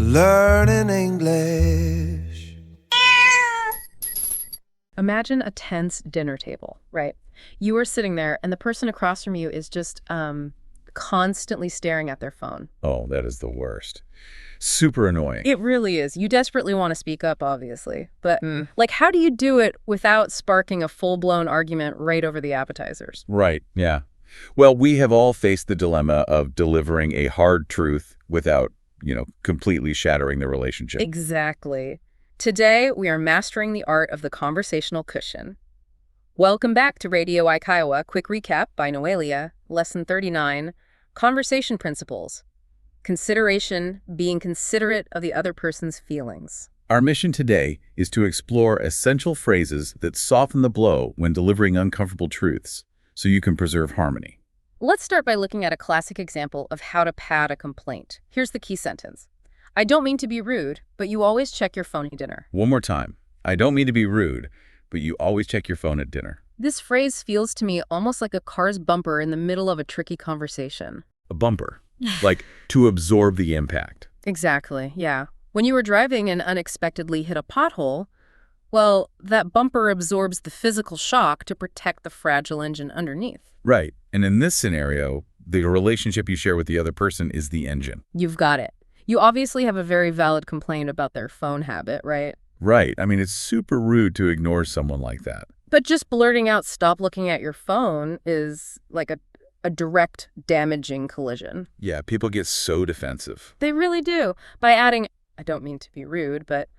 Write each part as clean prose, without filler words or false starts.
Learning English. Imagine a tense dinner table, right? You are sitting there and the person across from you is just constantly staring at their phone. Oh, that is the worst. Super annoying. It really is. You desperately want to speak up, obviously. But how do you do it without sparking a full-blown argument right over the appetizers? Right, yeah. Well, we have all faced the dilemma of delivering a hard truth without, completely shattering the relationship. Exactly. Today, we are mastering the art of the conversational cushion. Welcome back to Radio英会話 Quick Recap by NoeLia, Lesson 39, Conversation Principles. Consideration, being considerate of the other person's feelings. Our mission today is to explore essential phrases that soften the blow when delivering uncomfortable truths, so you can preserve harmony. Let's start by looking at a classic example of how to pad a complaint. Here's the key sentence. I don't mean to be rude, but you always check your phone at dinner. One more time. I don't mean to be rude, but you always check your phone at dinner. This phrase feels to me almost like a car's bumper in the middle of a tricky conversation. A bumper. Like to absorb the impact. Exactly, yeah. When you were driving and unexpectedly hit a pothole, well, that bumper absorbs the physical shock to protect the fragile engine underneath. Right. And in this scenario, the relationship you share with the other person is the engine. You've got it. You obviously have a very valid complaint about their phone habit, right? Right. I mean, it's super rude to ignore someone like that. But just blurting out, stop looking at your phone is like a direct damaging collision. Yeah, people get so defensive. They really do. By adding, I don't mean to be rude, but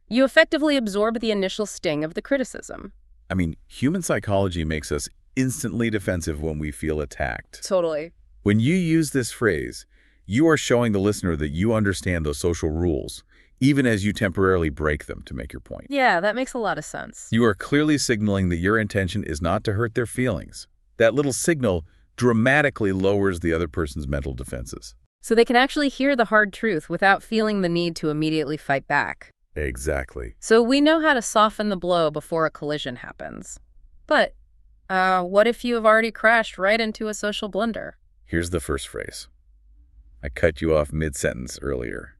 you effectively absorb the initial sting of the criticism. I mean, human psychology makes us instantly defensive when we feel attacked. Totally. When you use this phrase, you are showing the listener that you understand those social rules, even as you temporarily break them to make your point. Yeah, that makes a lot of sense. You are clearly signaling that your intention is not to hurt their feelings. That little signal dramatically lowers the other person's mental defenses. So they can actually hear the hard truth without feeling the need to immediately fight back. Exactly. So we know how to soften the blow before a collision happens. But what if you have already crashed right into a social blunder? Here's the first phrase. I cut you off mid-sentence earlier.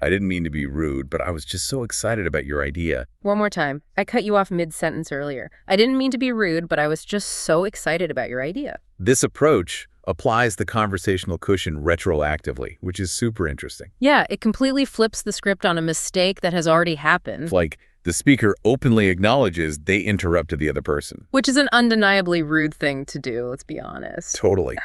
I didn't mean to be rude, but I was just so excited about your idea. One more time. I cut you off mid-sentence earlier. I didn't mean to be rude, but I was just so excited about your idea. This approach applies the conversational cushion retroactively, which is super interesting. Yeah, it completely flips the script on a mistake that has already happened. It's like the speaker openly acknowledges they interrupted the other person. Which is an undeniably rude thing to do, let's be honest. Totally.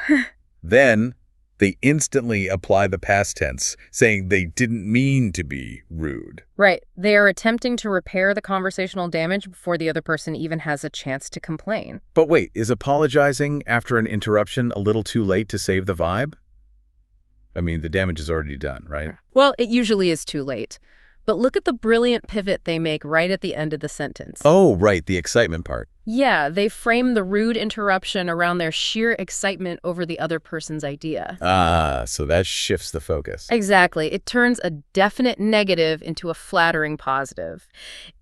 Then they instantly apply the past tense, saying they didn't mean to be rude. Right. They are attempting to repair the conversational damage before the other person even has a chance to complain. But wait, is apologizing after an interruption a little too late to save the vibe? I mean, the damage is already done, right? Well, it usually is too late. But look at the brilliant pivot they make right at the end of the sentence. Oh, right, the excitement part. Yeah, they frame the rude interruption around their sheer excitement over the other person's idea. Ah, so that shifts the focus. Exactly. It turns a definite negative into a flattering positive.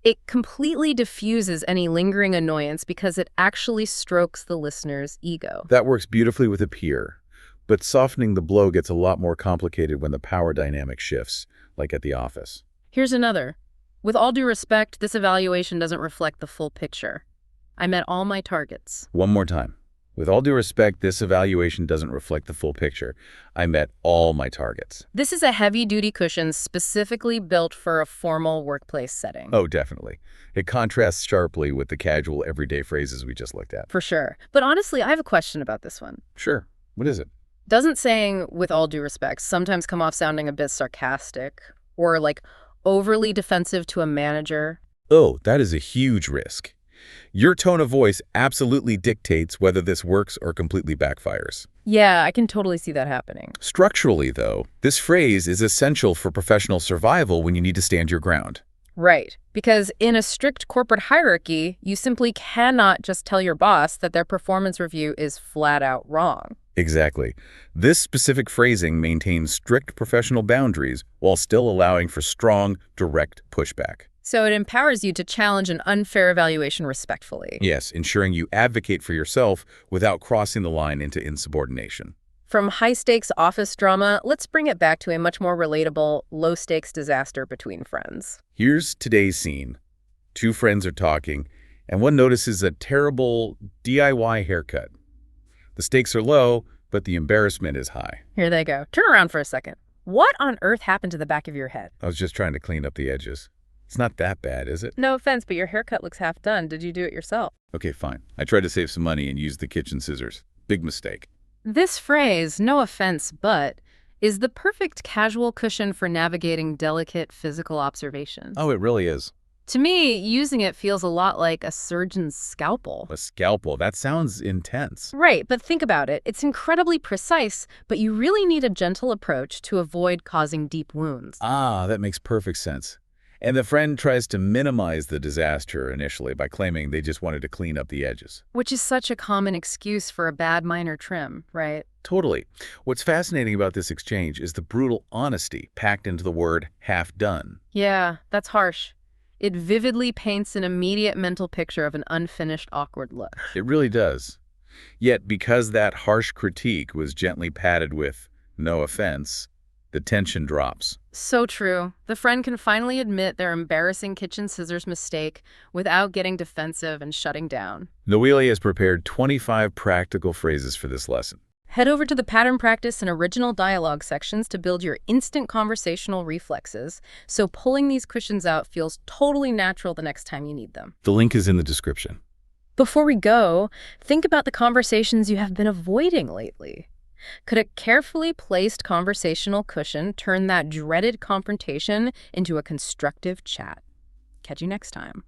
It completely diffuses any lingering annoyance because it actually strokes the listener's ego. That works beautifully with a peer. But softening the blow gets a lot more complicated when the power dynamic shifts, like at the office. Here's another. With all due respect, this evaluation doesn't reflect the full picture. I met all my targets. One more time. With all due respect, this evaluation doesn't reflect the full picture. I met all my targets. This is a heavy-duty cushion specifically built for a formal workplace setting. Oh, definitely. It contrasts sharply with the casual, everyday phrases we just looked at. For sure. But honestly, I have a question about this one. Sure. What is it? Doesn't saying, with all due respect, sometimes come off sounding a bit sarcastic or like overly defensive to a manager? Oh, that is a huge risk. Your tone of voice absolutely dictates whether this works or completely backfires. Yeah, I can totally see that happening. Structurally, though, this phrase is essential for professional survival when you need to stand your ground. Right, because in a strict corporate hierarchy, you simply cannot just tell your boss that their performance review is flat out wrong. Exactly. This specific phrasing maintains strict professional boundaries while still allowing for strong, direct pushback. So it empowers you to challenge an unfair evaluation respectfully. Yes, ensuring you advocate for yourself without crossing the line into insubordination. From high-stakes office drama, let's bring it back to a much more relatable, low-stakes disaster between friends. Here's today's scene. Two friends are talking, and one notices a terrible DIY haircut. The stakes are low, but the embarrassment is high. Here they go. Turn around for a second. What on earth happened to the back of your head? I was just trying to clean up the edges. It's not that bad, is it? No offense, but your haircut looks half done. Did you do it yourself? Okay, fine. I tried to save some money and used the kitchen scissors. Big mistake. This phrase, no offense, but, is the perfect casual cushion for navigating delicate physical observations. Oh, it really is. To me, using it feels a lot like a surgeon's scalpel. A scalpel. That sounds intense. Right, but think about it. It's incredibly precise, but you really need a gentle approach to avoid causing deep wounds. Ah, that makes perfect sense. And the friend tries to minimize the disaster initially by claiming they just wanted to clean up the edges. Which is such a common excuse for a bad minor trim, right? Totally. What's fascinating about this exchange is the brutal honesty packed into the word half done. Yeah, that's harsh. It vividly paints an immediate mental picture of an unfinished, awkward look. It really does. Yet, because that harsh critique was gently padded with no offense, the tension drops. So true. The friend can finally admit their embarrassing kitchen scissors mistake without getting defensive and shutting down. NoeLia has prepared 25 practical phrases for this lesson. Head over to the pattern practice and original dialogue sections to build your instant conversational reflexes, so pulling these cushions out feels totally natural the next time you need them. The link is in the description. Before we go, think about the conversations you have been avoiding lately. Could a carefully placed conversational cushion turn that dreaded confrontation into a constructive chat? Catch you next time.